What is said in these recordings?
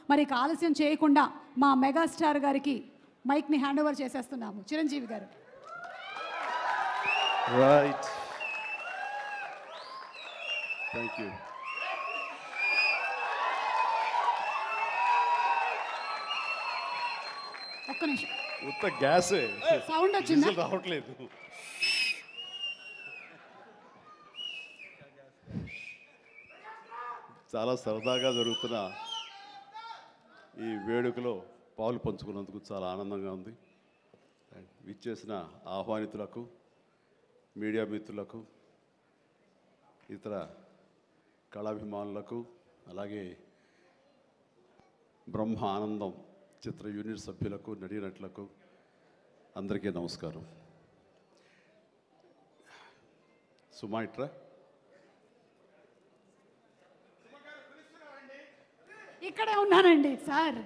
మరి ఆలస్యం చేయకుండా మా మెగాస్టార్ గారికి మైక్ని హ్యాండ్ ఓవర్ చేసేస్తున్నాము. చిరంజీవి గారు. Right, thank you. ఒక్క నిమిషం, ఉత్త గ్యాసే, సౌండ్ వచ్చిందా? రావట్లేదు. చాలా సరదాగా జరుగుతున్న ఈ వేడుకలో పాలు పంచుకున్నందుకు చాలా ఆనందంగా ఉంది. విచ్చేసిన ఆహ్వానితులకు, మీడియా మిత్రులకు, ఇతర కళాభిమానులకు, అలాగే బ్రహ్మ ఆనందం చిత్ర యూనిట్ సభ్యులకు, నటీనటులకు అందరికీ నమస్కారం. సుమాయిట్రా ఇక్కడే ఉన్నానండి సార్.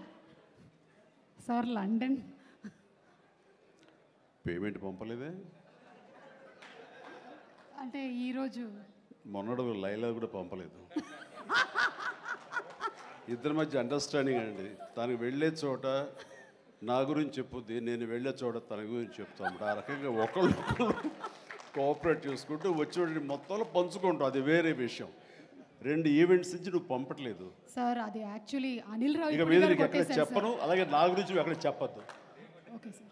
సార్ లండన్ పేమెంట్ పంపలేదే? అంటే ఈరోజు మొన్నడు లైలా కూడా పంపలేదు. ఇద్దరి మధ్య అండర్స్టాండింగ్ అండి. తనకు వెళ్ళే చోట నా గురించి చెప్పుద్ది, నేను వెళ్ళే చోట తన గురించి చెప్తాం. ఆ రకంగా ఒకళ్ళు కోఆపరేట్ చేసుకుంటూ వచ్చి మొత్తంలో పంచుకుంటాం. అది వేరే విషయం. 2 ఈవెంట్స్ నుంచి నువ్వు పంపట్లేదు సార్. అది యాక్చువల్లీ అనిల్ రావు ఇక మీద నీకు ఎక్కడ చెప్పను, అలాగే నా గురించి ఎక్కడ చెప్పద్దు. Okay sir.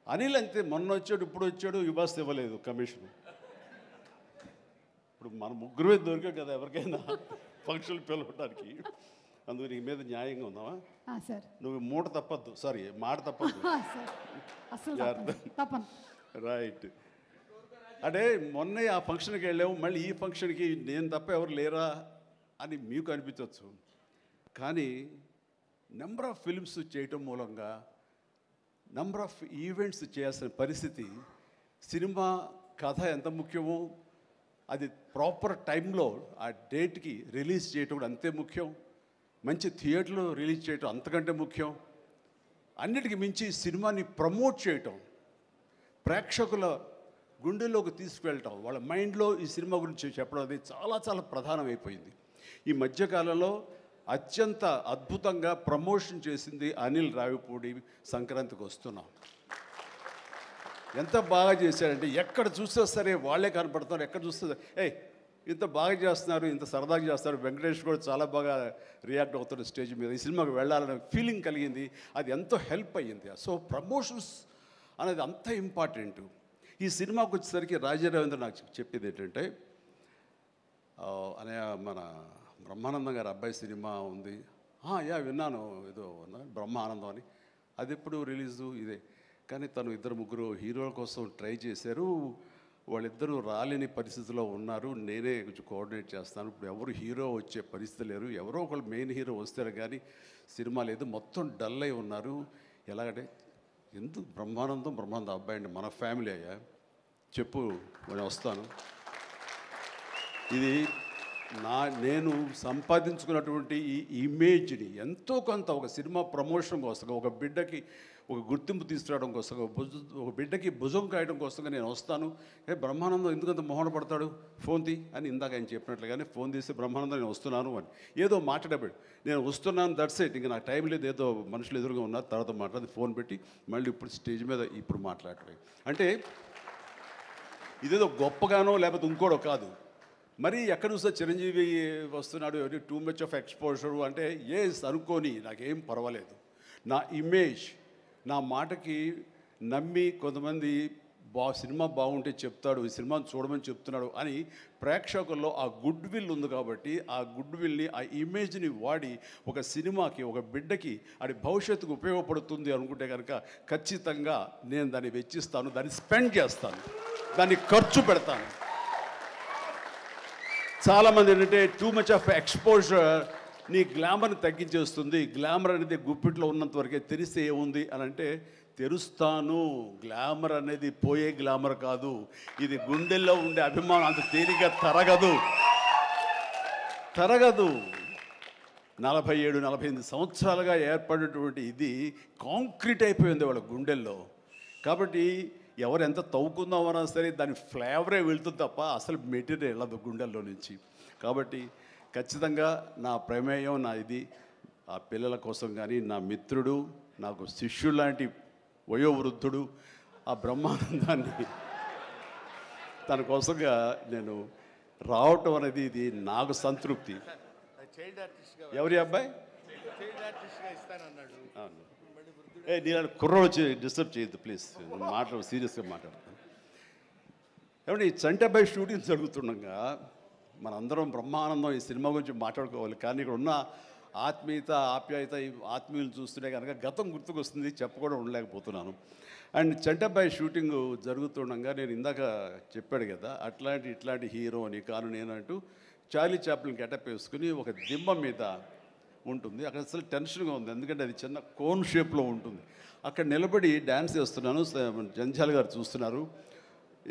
అనిల్ అంతే, మొన్న వచ్చాడు, ఇప్పుడు వచ్చాడు, ఇవ్వాల్సి ఇవ్వలేదు కమిషన్. ఇప్పుడు మన ముగ్గురే దొరికాం కదా ఎవరికైనా ఫంక్షన్లు పిలవడానికి. అందుకు నీ మీద న్యాయంగా ఉందామా సార్? నువ్వు మూట తప్పద్దు, సారీ మాట తప్పద్దు. రైట్. అంటే మొన్న ఆ ఫంక్షన్కి వెళ్ళాము, మళ్ళీ ఈ ఫంక్షన్కి నేను తప్ప ఎవరు లేరా అని మీకు అనిపించవచ్చు. కానీ నెంబర్ ఆఫ్ ఫిల్మ్స్ చేయటం మూలంగా నెంబర్ ఆఫ్ ఈవెంట్స్ చేయాల్సిన పరిస్థితి, సినిమా కథ ఎంత ముఖ్యమో అది ప్రాపర్ టైంలో ఆ డేట్కి రిలీజ్ చేయటం కూడా అంతే ముఖ్యం. మంచి థియేటర్లో రిలీజ్ చేయటం అంతకంటే ముఖ్యం. అన్నిటికీ మించి సినిమాని ప్రమోట్ చేయటం, ప్రేక్షకుల గుండెల్లోకి తీసుకువెళ్ళటం, వాళ్ళ మైండ్లో ఈ సినిమా గురించి చెప్పడం అది చాలా చాలా ప్రధానమైపోయింది. ఈ మధ్యకాలంలో అత్యంత అద్భుతంగా ప్రమోషన్ చేసింది అనిల్ రావిపూడి. సంక్రాంతికి వస్తున్నాం, ఎంత బాగా చేశారంటే ఎక్కడ చూస్తే సరే వాళ్ళే కనపడుతున్నారు. ఎక్కడ చూస్తే ఇంత బాగా చేస్తున్నారు, ఇంత సరదాగా చేస్తారు. వెంకటేష్ కూడా చాలా బాగా రియాక్ట్ అవుతాడు స్టేజ్ మీద. ఈ సినిమాకి వెళ్ళాలనే ఫీలింగ్ కలిగింది. అది ఎంతో హెల్ప్ అయ్యింది. సో ప్రమోషన్స్ అనేది అంత ఇంపార్టెంట్. ఈ సినిమాకి వచ్చేసరికి రాజా రవీంద్ర నాకు చెప్పేది ఏంటంటే, అనే మన బ్రహ్మానందం గారి అబ్బాయి సినిమా ఉంది. విన్నాను, ఏదో బ్రహ్మానందం అని. అది ఎప్పుడు రిలీజు ఇదే. కానీ తను 2-3 హీరోల కోసం ట్రై చేశారు. వాళ్ళిద్దరూ రాలేని పరిస్థితిలో ఉన్నారు. నేనే కొంచెం కోఆర్డినేట్ చేస్తాను. ఇప్పుడు ఎవరు హీరో వచ్చే పరిస్థితి లేరు. ఎవరో ఒకళ్ళు మెయిన్ హీరో వస్తారు కానీ సినిమా లేదు. మొత్తం డల్ అయి ఉన్నారు. ఎలాగంటే ఎందుకు బ్రహ్మానందం అబ్బాయి అండి, మన ఫ్యామిలీ అయ్యా, చెప్పు నేను వస్తాను. ఇది నేను సంపాదించుకున్నటువంటి ఈ ఇమేజ్ని ఎంతో కొంత ఒక సినిమా ప్రమోషన్ కోసం, ఒక బిడ్డకి ఒక గుర్తింపు తీసుకురావడం కోసం, ఒక బిడ్డకి భుజం కాయడం కోసంగా నేను వస్తాను. బ్రహ్మానందం ఎందుకంత మొహన పడతాడు, ఫోన్ తీ అని ఇందాక ఆయన చెప్పినట్లుగానే ఫోన్ తీసి బ్రహ్మానందం నేను వస్తున్నాను అని ఏదో మాట్లాడబడి నేను వస్తున్నాను, దట్స్ ఇట్, ఇంకా నాకు టైం లేదు, ఏదో మనుషులు ఎదురుగా ఉన్నారు, తర్వాత మాట్లాడి ఫోన్ పెట్టి మళ్ళీ ఇప్పుడు స్టేజ్ మీద ఇప్పుడు మాట్లాడటం. అంటే ఇదేదో గొప్పగానో లేకపోతే ఇంకోడో కాదు. మరి ఎక్కడ చూస్తే చిరంజీవి వస్తున్నాడు, టూ మచ్ ఆఫ్ ఎక్స్పోజర్ అంటే అనుకోని నాకేం పర్వాలేదు. నా ఇమేజ్, నా మాటకి నమ్మి కొంతమంది సినిమా బాగుంటే చెప్తాడు, ఈ సినిమాని చూడమని చెప్తున్నాడు అని ప్రేక్షకుల్లో ఆ గుడ్ విల్ ఉంది. కాబట్టి ఆ గుడ్ విల్ని, ఆ ఇమేజ్ని వాడి ఒక సినిమాకి, ఒక బిడ్డకి అది భవిష్యత్తుకు ఉపయోగపడుతుంది అనుకుంటే కనుక ఖచ్చితంగా నేను దాన్ని వెచ్చిస్తాను, దాన్ని స్పెండ్ చేస్తాను, దాన్ని ఖర్చు పెడతాను. చాలామంది ఏంటంటే టూ మచ్ ఆఫ్ ఎక్స్పోజర్ నీ గ్లామర్ని తగ్గించేస్తుంది. గ్లామర్ అనేది గుప్పిట్లో ఉన్నంత వరకే, తెలిస్తే ఏముంది అని అంటే తెరుస్తాను. గ్లామర్ అనేది పోయే గ్లామర్ కాదు, ఇది గుండెల్లో ఉండే అభిమానం అంత తేలిగ్గా తరగదు. 47-48 సంవత్సరాలుగా ఏర్పడినటువంటి ఇది కాంక్రీట్ అయిపోయింది వాళ్ళ గుండెల్లో. కాబట్టి ఎవరు ఎంత తవ్వుకుందామన్నా సరే దాని ఫ్లేవరే వెళ్తుంది తప్ప అసలు మెటీరియల్ వెళ్ళదు గుండెల్లో నుంచి. కాబట్టి ఖచ్చితంగా నా ప్రమేయం, నా ఇది ఆ పిల్లల కోసం కానీ నా మిత్రుడు, నాకు శిష్యుడు లాంటి వయోవృద్ధుడు ఆ బ్రహ్మానందాన్ని తన కోసంగా నేను రావటం అనేది ఇది నాకు సంతృప్తి. చైల్డ్ ఆర్టిస్ట్గా ఎవరి అబ్బాయి? చైల్డ్ ఆర్టిస్ట్గా ఇస్తానన్నాడు. అవును. నేను కుర్రోడు వచ్చి డిస్టర్బ్ చేయొద్దు ప్లీజ్, సీరియస్గా మాట్లాడతాను. ఏమంటే ఈ చంటబ్బాయి షూటింగ్ జరుగుతుండగా మనందరం బ్రహ్మానందం ఈ సినిమా గురించి మాట్లాడుకోవాలి, కానీ ఇక్కడ ఉన్న ఆత్మీయత ఆప్యాయత ఈ ఆత్మీయులు చూస్తుంటే కనుక గతం గుర్తుకొస్తుంది, చెప్పకుండా ఉండలేకపోతున్నాను. అండ్ చంటబ్బాయి షూటింగ్ జరుగుతుండగా నేను ఇందాక చెప్పాడు కదా ఇట్లాంటి హీరో అని కాను నేనంటూ చార్లీ చాప్లిన్ గెటప్ వేసుకుని ఒక దిమ్మ మీద ఉంటుంది. అక్కడ అసలు టెన్షన్గా ఉంది, ఎందుకంటే అది చిన్న కోన్ షేప్లో ఉంటుంది. అక్కడ నిలబడి డ్యాన్స్ చేస్తున్నాను, జంజాల్ గారు చూస్తున్నారు.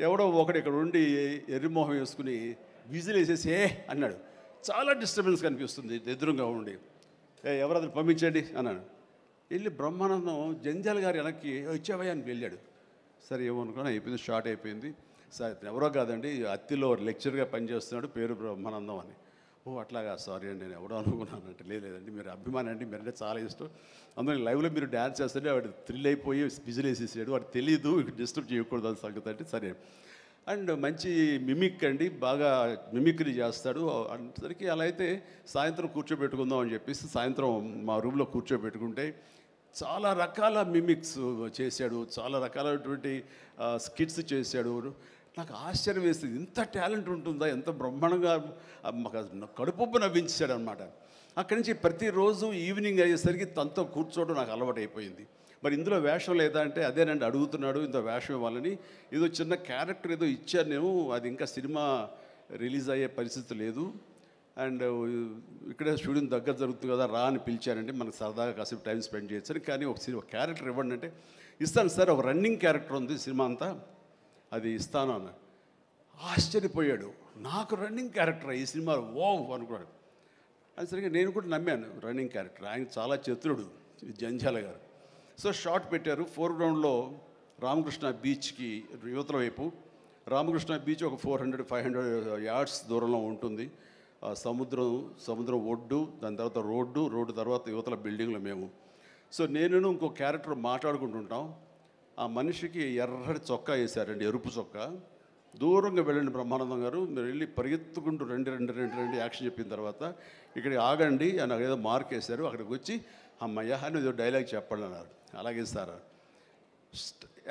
ఎవడో ఒకడు ఇక్కడ ఉండి ఎర్రిమోహం వేసుకుని విజిల్ వేసేసి అన్నాడు. చాలా డిస్టర్బెన్స్ కనిపిస్తుంది ఎదురుగా ఉండి. ఎవరది పంపించండి అన్నాడు. వెళ్ళి బ్రహ్మానందం జంజాల్ గారు వెనక్కి వచ్చావయ్యా అని వెళ్ళాడు. సరే ఏమనుకున్నా అయిపోయింది, షార్ట్ అయిపోయింది. సరే ఎవరో కాదండి అత్తిలో లెక్చర్గా పనిచేస్తున్నాడు, పేరు బ్రహ్మానందం అని. ఓ అట్లాగా, సారీ అండి నేను ఎవడో అనుకున్నానంటే. లేదండి మీరు అభిమాని అండి, మీరంటే చాలా ఇష్టం, అందులో లైవ్లో మీరు డ్యాన్స్ చేస్తుంటే వాడు థ్రిల్ అయిపోయి విజిల్ వేసేసాడు, వాడు తెలీదు డిస్టర్బ్ చేయకూడదు అని సంగతి అంటే సరే. అండ్ మంచి మిమిక్ అండి, బాగా మిమిక్రీ చేస్తాడు. అంతసరికి అలా అయితే సాయంత్రం కూర్చోబెట్టుకుందాం అని చెప్పేసి సాయంత్రం మా రూమ్లో కూర్చోబెట్టుకుంటే చాలా రకాల మిమిక్స్ చేశాడు, చాలా రకాలైనటువంటి స్కిట్స్ చేశాడు. నాకు ఆశ్చర్యం వేస్తుంది, ఇంత టాలెంట్ ఉంటుందా, ఎంత బ్రహ్మాండంగా కడుపుబ్బు నవ్వించాడు అనమాట. అక్కడి నుంచి ప్రతిరోజు ఈవినింగ్ అయ్యేసరికి తనతో కూర్చోవడం నాకు అలవాటు అయిపోయింది. మరి ఇందులో వేషం లేదా అంటే అదేనండి అడుగుతున్నాడు, ఇంత వేషం ఇవ్వాలని. ఏదో చిన్న క్యారెక్టర్ ఏదో ఇచ్చాను నేను, అది ఇంకా సినిమా రిలీజ్ అయ్యే పరిస్థితి లేదు. అండ్ ఇక్కడే షూటింగ్ దగ్గర జరుగుతుంది కదా రా అని పిలిచారంటే మనకు సరదాగా కాసేపు టైం స్పెండ్ చేయొచ్చు. కానీ ఒక క్యారెక్టర్ ఇవ్వండి అంటే ఇస్తాను సార్, ఒక రన్నింగ్ క్యారెక్టర్ ఉంది సినిమా అంతా, అది ఇస్తాను అన్న. ఆశ్చర్యపోయాడు, నాకు రన్నింగ్ క్యారెక్టర్ ఈ సినిమా ఓ అనుకున్నాడు. అది సరిగ్గా నేను కూడా నమ్మాను, రన్నింగ్ క్యారెక్టర్. ఆయన చాలా చతురుడు జంజాల గారు. సో షార్ట్ పెట్టారు. ఫోర్గ్రౌండ్లో రామకృష్ణ బీచ్కి యువతల వైపు, రామకృష్ణ బీచ్ ఒక 400-500 యార్డ్స్ దూరంలో ఉంటుంది. సముద్రం ఒడ్డు, దాని తర్వాత రోడ్డు తర్వాత యువతల బిల్డింగ్లో మేము. సో నేను ఇంకో క్యారెక్టర్ మాట్లాడుకుంటుంటాం. ఆ మనిషికి ఎర్రటి చొక్కా వేశారండి, ఎరుపు చొక్కా. దూరంగా వెళ్ళండి బ్రహ్మానందం గారు, మీరు వెళ్ళి పరిగెత్తుకుంటూ రెండు యాక్షన్ చెప్పిన తర్వాత ఇక్కడికి ఆగండి అని ఏదో మార్క్ వేశారు. అక్కడికి వచ్చి అమ్మయ్య అని ఏదో డైలాగ్ చెప్పండి అన్నారు. అలాగే సార్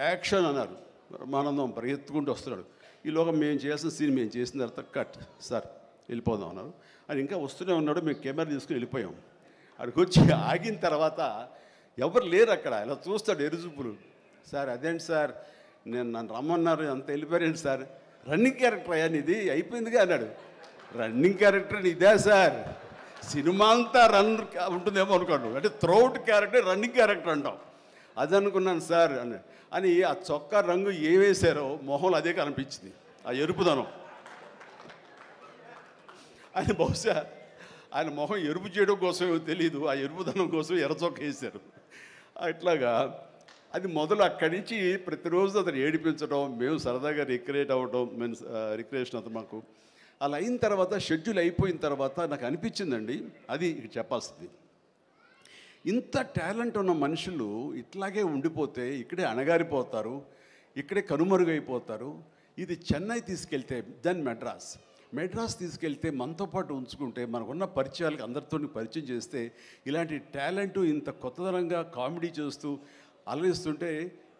యాక్షన్ అన్నారు. బ్రహ్మానందం పరిగెత్తుకుంటూ వస్తున్నాడు. ఈలోగా మేము చేసిన సీన్ మేము చేసిన తర్వాత కట్ సార్ వెళ్ళిపోదాం అన్నారు. అని ఇంకా వస్తూనే ఉన్నాడు. మేము కెమెరా తీసుకుని వెళ్ళిపోయాం. అక్కడికి వచ్చి ఆగిన తర్వాత ఎవరు లేరు అక్కడ. ఇలా చూస్తాడు ఎరుజుపులు. సార్ అదేంటి సార్, నన్ను రమ్మన్నారు, అంత వెళ్ళిపోయారండి సార్. రన్నింగ్ క్యారెక్టర్ అయ్యా ఇది అయిపోయిందిగా అన్నాడు. రన్నింగ్ క్యారెక్టర్ ఇదే సార్, సినిమా అంతా రన్ ఉంటుందేమో అనుకోండి, అంటే త్రౌట్ క్యారెక్టర్ రన్నింగ్ క్యారెక్టర్ అంటాం. అది అనుకున్నాను సార్ అని ఆ చొక్కా రంగు ఏ వేశారో మొహంలో అదే కనిపించింది, ఆ ఎరుపుదనం. ఆయన బహుశా ఆయన మొహం ఎరుపు చేయడం కోసమో తెలియదు, ఆ ఎరుపుదనం కోసం ఎర్ర చొక్క వేశారు. అట్లాగా అది మొదలు అక్కడి నుంచి ప్రతిరోజు అతను ఏడిపించడం, మేము సరదాగా రిక్రియేట్ అవ్వడం, రిక్రియేషన్ అతను మాకు. అలా అయిన తర్వాత షెడ్యూల్ అయిపోయిన తర్వాత నాకు అనిపించిందండి, అది చెప్పాల్సింది, ఇంత టాలెంట్ ఉన్న మనుషులు ఇట్లాగే ఉండిపోతే ఇక్కడే అణగారిపోతారు, ఇక్కడే కనుమరుగైపోతారు. ఇది చెన్నై తీసుకెళ్తే దెన్ మెడ్రాస్ తీసుకెళ్తే మనతో పాటు ఉంచుకుంటే మనకున్న పరిచయాలకు అందరితో పరిచయం చేస్తే ఇలాంటి టాలెంట్ ఇంత కొత్తదనంగా కామెడీ చేస్తూ అలరిస్తుంటే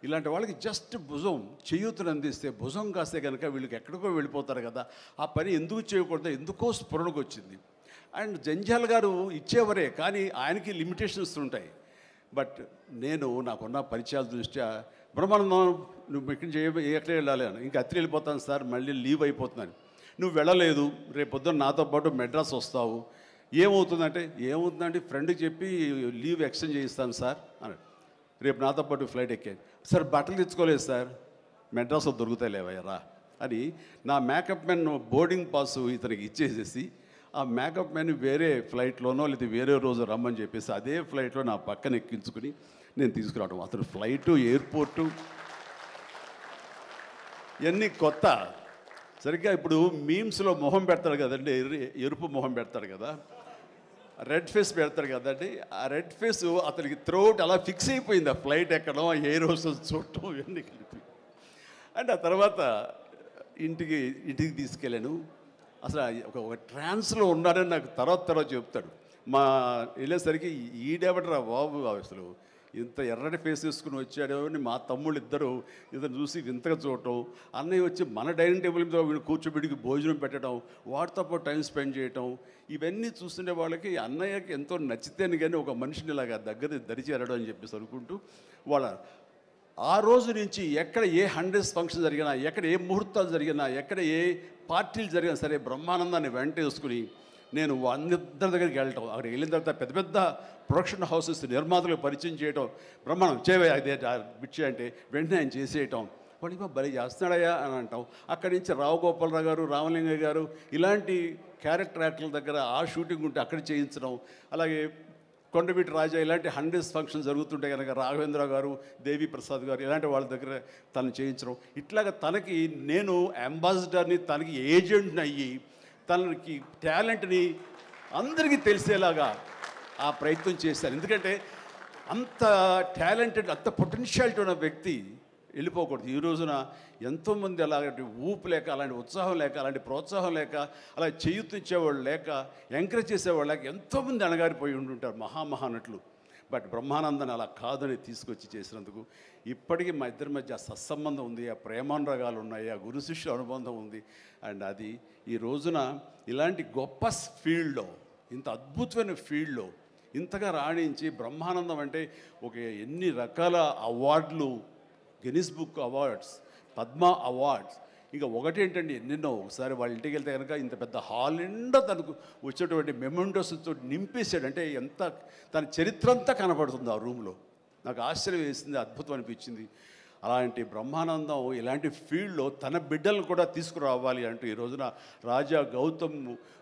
ఇలాంటి వాళ్ళకి జస్ట్ భుజం చేయూతను అందిస్తే, భుజం కాస్తే కనుక వీళ్ళకి ఎక్కడికో వెళ్ళిపోతారు కదా. ఆ పని ఎందుకు చేయకూడదు, ఎందుకో స్ఫురణకు వచ్చింది. అండ్ జంజాల్ గారు ఇచ్చేవరే, కానీ ఆయనకి లిమిటేషన్స్ ఉంటాయి. బట్ నాకున్న పరిచయాల దృష్ట్యా బ్రహ్మానందం నువ్వు ఇక్కడి నుంచి ఎక్కడ వెళ్ళాలి అని, ఇంకా అత్రి వెళ్ళిపోతాను సార్, మళ్ళీ లీవ్ అయిపోతున్నాను. నువ్వు వెళ్ళలేదు, రేపు పొద్దున్న నాతో పాటు మెడ్రాస్ వస్తావు, ఏమవుతుందంటే ఫ్రెండ్కి చెప్పి లీవ్ ఎక్స్టెండ్ చేయిస్తాను సార్ అన్నాడు. రేపు నాతో పాటు ఫ్లైట్ ఎక్కాను సార్, బట్టలు తెచ్చుకోలేదు సార్, మెడ్రాస్లో దొరుకుతాయి లేవయ్యరా అని నా మేకప్ మ్యాన్ బోర్డింగ్ పాస్ ఇతనికి ఇచ్చేసేసి ఆ మేకప్ మ్యాన్ వేరే ఫ్లైట్లోనో లేదా వేరే రోజు రమ్మని చెప్పేసి అదే ఫ్లైట్లో నా పక్కన ఎక్కించుకుని నేను తీసుకురావడం. అతను ఫ్లైటు, ఎయిర్పోర్టు ఇవన్నీ కొత్త. సరిగ్గా ఇప్పుడు మీమ్స్లో మొహం పెడతాడు కదండి, ఎరుపు మొహం పెడతాడు కదా, రెడ్ ఫేస్ పెడతాడు కదండి, ఆ రెడ్ ఫేస్ అతనికి త్రోట్ అలా ఫిక్స్ అయిపోయింది. ఆ ఫ్లైట్ ఎక్కడం, ఆ ఎయిర్ హోస్టెస్ చూడటం ఇవన్నీ కలిపి. అండ్ ఆ తర్వాత ఇంటికి తీసుకెళ్ళాను. అసలు ఒక ట్రాన్స్లో ఉన్నాడని నాకు తర్వాత చెప్తాడు. వెళ్ళేసరికి ఈడెవడరా బాబు అసలు ఇంత ఎర్రటి ఫేస్ వేసుకుని వచ్చాడో అని మా తమ్ముళ్ళు ఇద్దరు చూసి వింతగా చూడటం, అన్నయ్య వచ్చి మన డైనింగ్ టేబుల్ మీద వీళ్ళు కూర్చోబెడికి భోజనం పెట్టడం, వాటితో పాటు టైం స్పెండ్ చేయటం, ఇవన్నీ చూస్తుండే వాళ్ళకి అన్నయ్యకి ఎంతో నచ్చితేనే కానీ ఒక మనిషిని ఇలాగా దగ్గర దరిచేరడం అని చెప్పేసి అనుకుంటూ వాళ్ళ ఆ రోజు నుంచి ఎక్కడ ఏ 100th ఫంక్షన్ జరిగినా, ఎక్కడ ఏ ముహూర్తాలు జరిగినా, ఎక్కడ ఏ పార్టీలు జరిగినా సరే బ్రహ్మానందాన్ని వెంట వేసుకుని నేను అందరి దగ్గరికి వెళ్ళటం, అక్కడికి వెళ్ళిన తర్వాత పెద్ద పెద్ద ప్రొడక్షన్ హౌసెస్ నిర్మాతలకు పరిచయం చేయటం, బ్రహ్మాండం చేవే అదే బిచ్చే అంటే వెంటనే ఆయన చేసేయటం, వాడికి భలే చేస్తున్నాడయ్యా అని అంటాం. అక్కడి నుంచి రావు గోపాలరావు గారు, రామలింగయ్య గారు ఇలాంటి క్యారెక్టర్ యాక్టర్ల దగ్గర ఆ షూటింగ్ ఉంటే అక్కడ చేయించడం, అలాగే కొండవీటి రాజా ఇలాంటి 100th ఫంక్షన్ జరుగుతుంటే కనుక రాఘవేంద్ర గారు, దేవి ప్రసాద్ గారు ఇలాంటి వాళ్ళ దగ్గర తను చేయించడం, ఇట్లాగా తనకి నేను అంబాసిడర్ని, తనకి ఏజెంట్ని అయ్యి తనకి టాలెంట్ని అందరికీ తెలిసేలాగా ఆ ప్రయత్నం చేశాను. ఎందుకంటే అంత టాలెంటెడ్, అంత పొటెన్షియాలిటీ ఉన్న వ్యక్తి వెళ్ళిపోకూడదు. ఈ రోజున ఎంతోమంది అలాంటి ఊపు లేక, అలాంటి ఉత్సాహం లేక, అలాంటి ప్రోత్సాహం లేక, అలా చేయూతించేవాళ్ళు లేక, ఎంకరేజ్ చేసేవాళ్ళు లేక ఎంతోమంది అణగారిపోయి ఉంటుంటారు మహానటులు. బట్ బ్రహ్మానందాన్ని అలా కాదని తీసుకొచ్చి చేసినందుకు ఇప్పటికీ మా ఇద్దరి మధ్య సత్సంబంధం ఉంది, ఆ ప్రేమానురాగాలు ఉన్నాయి, ఆ గురు శిష్యుల అనుబంధం ఉంది. అండ్ అది ఈ రోజున ఇలాంటి గొప్ప ఫీల్డ్లో, ఇంత అద్భుతమైన ఫీల్డ్లో ఇంతగా రాణించి బ్రహ్మానందం అంటే ఒక ఎన్ని రకాల అవార్డులు, Guinness book awards, Padma awards, ఇంకా ఒకటేంటండి ఎన్నెన్నో. ఒకసారి వాళ్ళ ఇంటికి వెళ్తే కనుక ఇంత పెద్ద హాల్ నిండా తనకు వచ్చేటువంటి మెమెంటోస్తో నింపేశాడు. అంటే ఎంత తన చరిత్ర అంతా కనపడుతుంది ఆ రూమ్లో. నాకు ఆశ్చర్యం వేసింది, అద్భుతం అనిపించింది. అలాంటి బ్రహ్మానందం ఇలాంటి ఫీల్డ్లో తన బిడ్డలను కూడా తీసుకురావాలి అంటూ ఈ రోజున రాజా గౌతమ్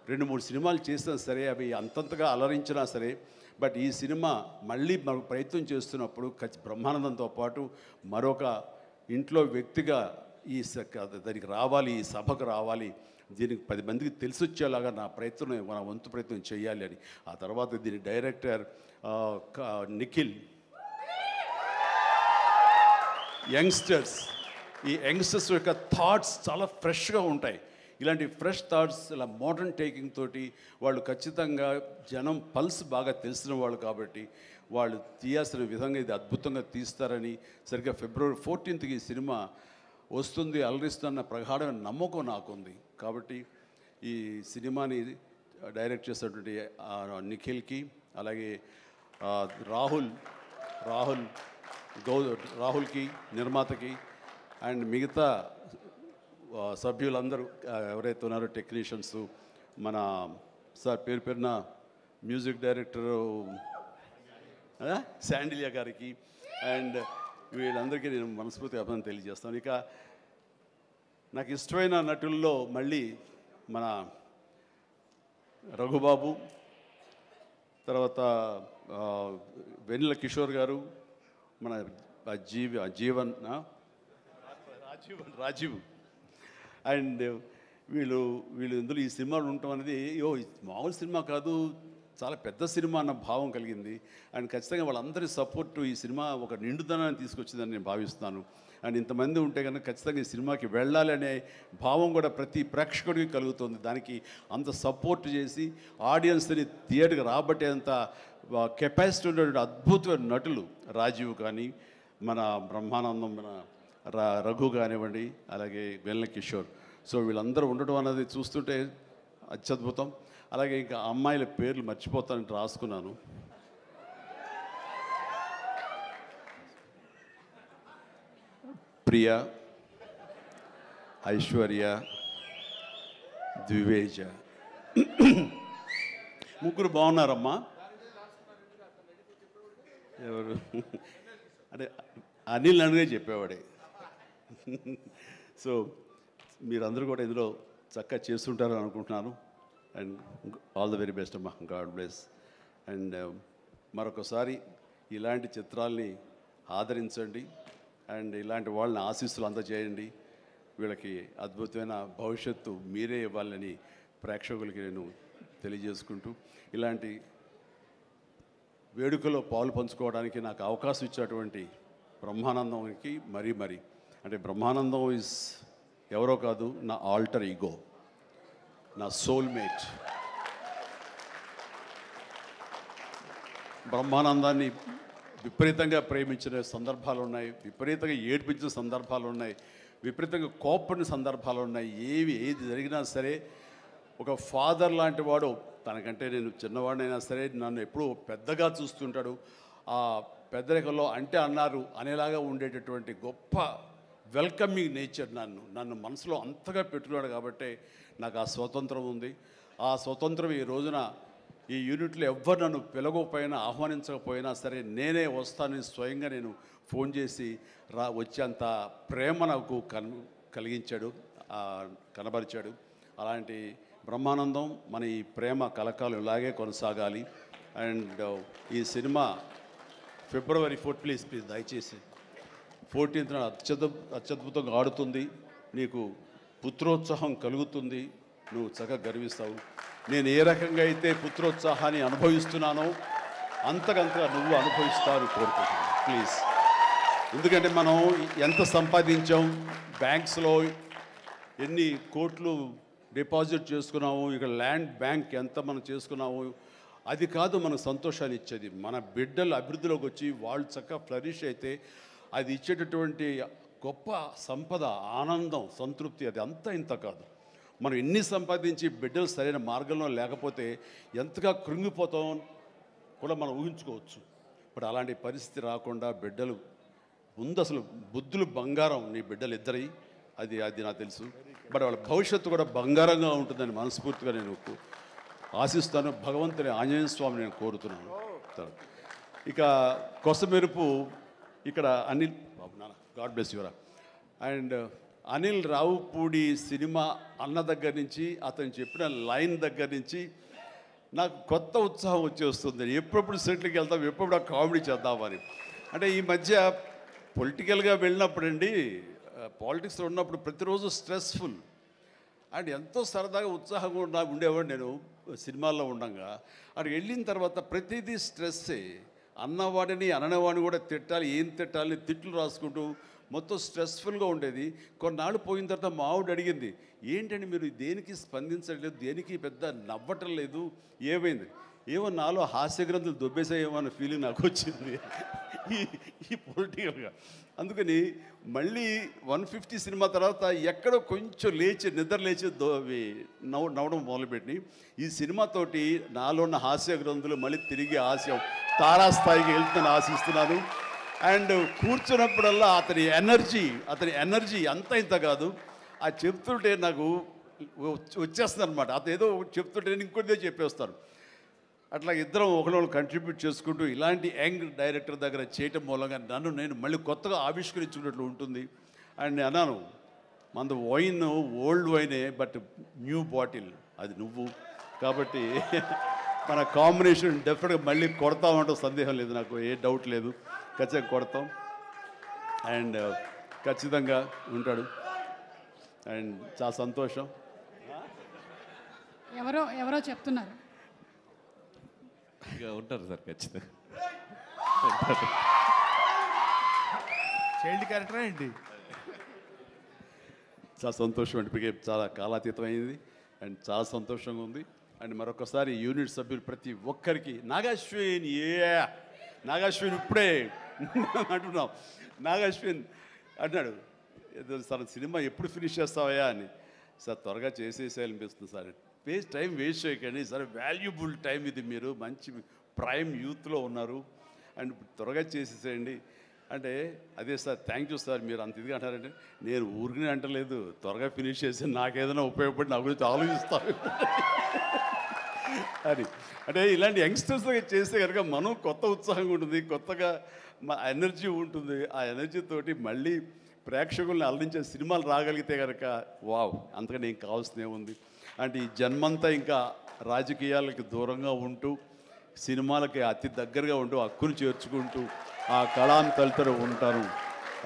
2-3 సినిమాలు చేసినా సరే, అవి అంతంతగా అలరించినా సరే, బట్ ఈ సినిమా మళ్ళీ మనకు ప్రయత్నం చేస్తున్నప్పుడు బ్రహ్మానందంతో పాటు మరొక ఇంట్లో వ్యక్తిగా దానికి రావాలి, ఈ సభకు రావాలి, దీనికి 10 మందికి తెలిసొచ్చేలాగా మన వంతు ప్రయత్నం చేయాలి అని. ఆ తర్వాత దీని డైరెక్టర్ నిఖిల్, యంగ్స్టర్స్, ఈ యంగ్స్టర్స్ యొక్క థాట్స్ చాలా ఫ్రెష్గా ఉంటాయి. ఇలాంటి ఫ్రెష్ థాట్స్, ఇలా మోడర్న్ టేకింగ్ తోటి వాళ్ళు ఖచ్చితంగా జనం పల్స్ బాగా తెలిసిన వాళ్ళు కాబట్టి వాళ్ళు తీయాల్సిన విధంగా ఇది అద్భుతంగా తీస్తారని, సరిగ్గా February 14th ఈ సినిమా వస్తుంది, అలరిస్తున్న ప్రగాఢమైన నమ్మకం నాకుంది. కాబట్టి ఈ సినిమాని డైరెక్ట్ చేసినటువంటి నిఖిల్కి, అలాగే రాహుల్కి నిర్మాతకి, అండ్ మిగతా సభ్యులందరూ ఎవరైతే ఉన్నారో టెక్నీషియన్స్, మన సార్ పేరున మ్యూజిక్ డైరెక్టరు శాండిలియా గారికి, అండ్ వీళ్ళందరికీ నేను మనస్ఫూర్తి అభినందన తెలియజేస్తాను. ఇక నాకు ఇష్టమైన నటుల్లో మళ్ళీ మన రఘుబాబు, తర్వాత వెన్నెల కిషోర్ గారు, మన రాజీవ్, అండ్ వీళ్ళు ఇందులో ఈ సినిమాలు ఉండటం అనేది మామూలు సినిమా కాదు, చాలా పెద్ద సినిమా అన్న భావం కలిగింది. అండ్ ఖచ్చితంగా వాళ్ళందరి సపోర్టు ఈ సినిమా ఒక నిండుదనాన్ని తీసుకొచ్చిందని నేను భావిస్తున్నాను. అండ్ ఇంతమంది ఉంటే కనుక ఖచ్చితంగా ఈ సినిమాకి వెళ్ళాలి అనే భావం కూడా ప్రతి ప్రేక్షకుడికి కలుగుతుంది. దానికి అంత సపోర్ట్ చేసి ఆడియన్స్ని థియేటర్కి రాబట్టేంత కెపాసిటీ ఉన్నటువంటి అద్భుతమైన నటులు రాజీవ్ కానీ, మన బ్రహ్మానందం, మన రఘు కానివ్వండి, అలాగే వెన్నెల కిషోర్. సో వీళ్ళందరూ ఉండటం అనేది చూస్తుంటే అత్యద్భుతం. అలాగే ఇంకా అమ్మాయిల పేర్లు మర్చిపోతానంటే రాసుకున్నాను. ప్రియా, ఐశ్వర్య, ద్వివేజ, ముగ్గురు బాగున్నారమ్మా. ఎవరు అంటే అనిల్ అనిగా చెప్పేవాడే. సో మీరందరూ కూడా ఇందులో చక్కగా చేస్తుంటారని అనుకుంటున్నాను. And all the very best అమ్మా, గాడ్ బ్లెస్. అండ్ మరొకసారి ఇలాంటి చిత్రాల్ని ఆదరించండి, అండ్ ఇలాంటి వాళ్ళని ఆశీస్సులు అందజేయండి. వీళ్ళకి అద్భుతమైన భవిష్యత్తు మీరే ఇవ్వాలని ప్రేక్షకులకి నేను తెలియజేసుకుంటూ, ఇలాంటి వేడుకలో పాలు పంచుకోవడానికి నాకు అవకాశం ఇచ్చినటువంటి బ్రహ్మానందంకి మరీ అంటే బ్రహ్మానందం ఇస్ ఎవరో కాదు, నా ఆల్టర్ ఈగో, నా సోల్మేట్. బ్రహ్మానందాన్ని విపరీతంగా ప్రేమించిన సందర్భాలు ఉన్నాయి, విపరీతంగా ఏడ్పించిన సందర్భాలు ఉన్నాయి, విపరీతంగా కోప్పడిన సందర్భాలు ఉన్నాయి. ఏది జరిగినా సరే ఒక ఫాదర్ లాంటి వాడు, తనకంటే నేను చిన్నవాడినైనా సరే నన్ను ఎప్పుడూ పెద్దగా చూస్తుంటాడు. ఆ పెద్దరికంలో అంటే అన్నారు అనేలాగా ఉండేటటువంటి గొప్ప వెల్కమింగ్ నేచర్ నన్ను మనసులో అంతగా పెట్టుకున్నాడు. కాబట్టి నాకు ఆ స్వతంత్రం ఉంది. ఆ స్వతంత్రం ఈ రోజున ఈ యూనిట్లో ఎవ్వరు నన్ను పిలవకపోయినా ఆహ్వానించకపోయినా సరే నేనే వస్తానని స్వయంగా నేను ఫోన్ చేసి వచ్చేంత ప్రేమ నాకు కలిగించాడు, కనబరిచాడు. అలాంటి బ్రహ్మానందం మన ఈ ప్రేమ కలకాలం ఇలాగే కొనసాగాలి. అండ్ ఈ సినిమా ఫిబ్రవరి 4 ప్లీజ్ దయచేసి 14th అత్యద్భుతంగా ఆడుతుంది. నీకు పుత్రోత్సాహం కలుగుతుంది, నువ్వు చక్కగా గర్విస్తావు. నేను ఏ రకంగా అయితే పుత్రోత్సాహాన్ని అనుభవిస్తున్నానో అంతకంతగా నువ్వు అనుభవిస్తావు కోరుకుంటున్నాను ప్లీజ్. ఎందుకంటే మనం ఎంత సంపాదించాం, బ్యాంక్స్లో ఎన్ని కోట్లు డిపాజిట్ చేసుకున్నాము, ఇక్కడ ల్యాండ్ బ్యాంక్ ఎంత మనం చేసుకున్నాము, అది కాదు మనకు సంతోషాన్ని ఇచ్చేది. మన బిడ్డలు అభివృద్ధిలోకి వచ్చి వాళ్ళు చక్కగా ఫ్లరిష్ అయితే అది ఇచ్చేటటువంటి గొప్ప సంపద, ఆనందం, సంతృప్తి అది అంతా ఇంత కాదు. మనం ఎన్ని సంపాదించి బిడ్డలు సరైన మార్గంలో లేకపోతే ఎంతగా కృంగిపోతాం కూడా మనం ఊహించుకోవచ్చు. బట్ అలాంటి పరిస్థితి రాకుండా బిడ్డలు ముందు అసలు బుద్ధులు బంగారం, నీ బిడ్డలు ఇద్దరి అది నాకు తెలుసు. బట్ వాళ్ళ భవిష్యత్తు కూడా బంగారంగా ఉంటుందని మనస్ఫూర్తిగా నేను ఆశిస్తాను. భగవంతుని ఆంజనేయ స్వామి నేను కోరుతున్నాను. ఇక కొసమెరుపు ఇక్కడ అనిల్ బాబు నాన్న గాడ్ బ్లెస్ యువరా. అండ్ అనిల్ రావుపూడి సినిమా అన్న దగ్గర నుంచి, అతను చెప్పిన లైన్ దగ్గర నుంచి నాకు కొత్త ఉత్సాహం వచ్చేస్తుంది. ఎప్పుడప్పుడు సెట్లకి వెళ్తాం, ఎప్పుడు ఆ కామెడీ చేద్దామని. అంటే ఈ మధ్య పొలిటికల్గా వెళ్ళినప్పుడండి, పాలిటిక్స్లో ఉన్నప్పుడు ప్రతిరోజు స్ట్రెస్ఫుల్ అండ్ ఎంతో సరదాగా ఉత్సాహంగా ఉండేవాడు నేను సినిమాల్లో ఉండగా. అక్కడికి వెళ్ళిన తర్వాత ప్రతిదీ స్ట్రెస్సే. అన్నవాడిని అననేవాడిని కూడా తిట్టాలి, ఏం తిట్టాలని తిట్లు రాసుకుంటూ మొత్తం స్ట్రెస్ఫుల్గా ఉండేది. కొన్నాళ్ళు పోయిన తర్వాత మా ఆవిడ అడిగింది, ఏంటండి మీరు దేనికి స్పందించట్లేదు, దేనికి పెద్ద నవ్వటం లేదు, ఏమైంది? ఏమో నాలో హాస్య గ్రంథులు దొబ్బేసాయేమో అన్న ఫీలింగ్ నాకు వచ్చింది ఈ పొలిటికల్గా. అందుకని మళ్ళీ 150 సినిమా తర్వాత ఎక్కడో కొంచెం నిద్ర లేచి నవ్వడం మొదలుపెట్టి ఈ సినిమాతోటి నాలో ఉన్న హాస్య గ్రంథులు మళ్ళీ తిరిగి హాస్యం తారాస్థాయికి వెళ్తుందని ఆశిస్తున్నాను. అండ్ కూర్చున్నప్పుడల్లా అతని ఎనర్జీ అంత ఇంత కాదు, ఆ చెప్తుంటే నాకు వచ్చేస్తుంది అనమాట. అతను ఏదో చెప్తుంటే నేను ఇంకొకటిదే చెప్పేస్తాను. అట్లా ఇద్దరం ఒకళ్ళు కంట్రిబ్యూట్ చేసుకుంటూ ఇలాంటి యంగ్ డైరెక్టర్ దగ్గర చేయటం మూలంగా నేను మళ్ళీ కొత్తగా ఆవిష్కరించుకున్నట్లు ఉంటుంది. అండ్ నేను అన్నాను, మన వైన్ ఓల్డ్ వైనే బట్ న్యూ బాటిల్, అది నువ్వు. కాబట్టి మన కాంబినేషన్ డెఫినెట్గా మళ్ళీ కొడతామంటే సందేహం లేదు, నాకు ఏ డౌట్ లేదు, ఖచ్చితంగా కొడతాం. అండ్ ఖచ్చితంగా ఉంటాడు. అండ్ చాలా సంతోషం. ఎవరో చెప్తున్నారు ఉంటారు సార్, ఖచ్చితంగా చైల్డ్ క్యారెక్టర్ ఏంటి? చాలా సంతోషం అండి, ఇప్పటికే చాలా కాలాతీతం అయింది అండ్ చాలా సంతోషంగా ఉంది. అండ్ మరొకసారి యూనిట్ సభ్యులు ప్రతి ఒక్కరికి నాగాశ్విన్ ఇప్పుడే అంటున్నాం. నాగాశ్విన్ అన్నాడు, సార్ సినిమా ఎప్పుడు ఫినిష్ చేస్తావయ్యా అని. సార్ త్వరగా చేసేసేయాలనిపిస్తుంది సార్, టైం వేస్ట్ చేయకండి సార్, వాల్యుబుల్ టైం ఇది, మీరు మంచి ప్రైమ్ యూత్లో ఉన్నారు అండ్ త్వరగా చేసేసేయండి అంటే. అదే సార్ థ్యాంక్ యూ సార్, మీరు అంత ఇదిగా అంటారంటే నేను ఊరికనే అంటలేదు, త్వరగా ఫినిష్ చేసి నాకేదైనా ఉపయోగపడి నా గురించి ఆలోచిస్తాను అని. అంటే ఇలాంటి యంగ్స్టర్స్తో చేస్తే కనుక మనం కొత్త ఉత్సాహంగా ఉంటుంది, కొత్తగా మా ఎనర్జీ ఉంటుంది. ఆ ఎనర్జీతోటి మళ్ళీ ప్రేక్షకుల్ని అలరించే సినిమాలు రాగలిగితే కనుక వావ్, అంతకని ఏం కావాల్సిందే ఉంది. అంటే ఈ జన్మంతా ఇంకా రాజకీయాలకి దూరంగా ఉంటూ సినిమాలకి అతి దగ్గరగా ఉంటూ హక్కును చేర్చుకుంటూ ఆ కళాన్ని తలుతూ ఉంటారు.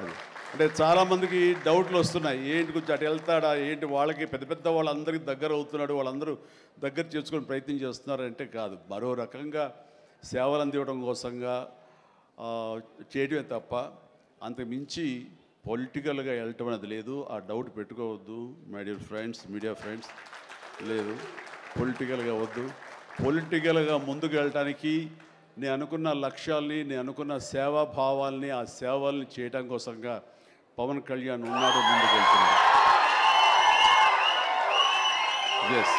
అది అంటే చాలామందికి డౌట్లు వస్తున్నాయి, ఏంటి కొంచెం అటు వెళ్తాడా ఏంటి, వాళ్ళకి పెద్ద వాళ్ళందరికీ దగ్గర అవుతున్నాడు, వాళ్ళందరూ దగ్గర చేసుకొని ప్రయత్నం చేస్తున్నారు అంటే కాదు, మరో రకంగా సేవలు అందివ్వడం కోసంగా చేయడమే తప్ప అంతకు మించి పొలిటికల్గా వెళ్ళటం అనేది లేదు. ఆ డౌట్ పెట్టుకోవద్దు my dear friends, media friends. లేదు, పొలిటికల్గా వద్దు. పొలిటికల్గా ముందుకు వెళ్ళటానికి నేను అనుకున్న లక్ష్యాల్ని, నేను అనుకున్న సేవాభావాల్ని, ఆ సేవల్ని చేయడం కోసంగా పవన్ కళ్యాణ్ ఉన్నాడు, ముందుకు వెళ్తున్నాడు. ఎస్.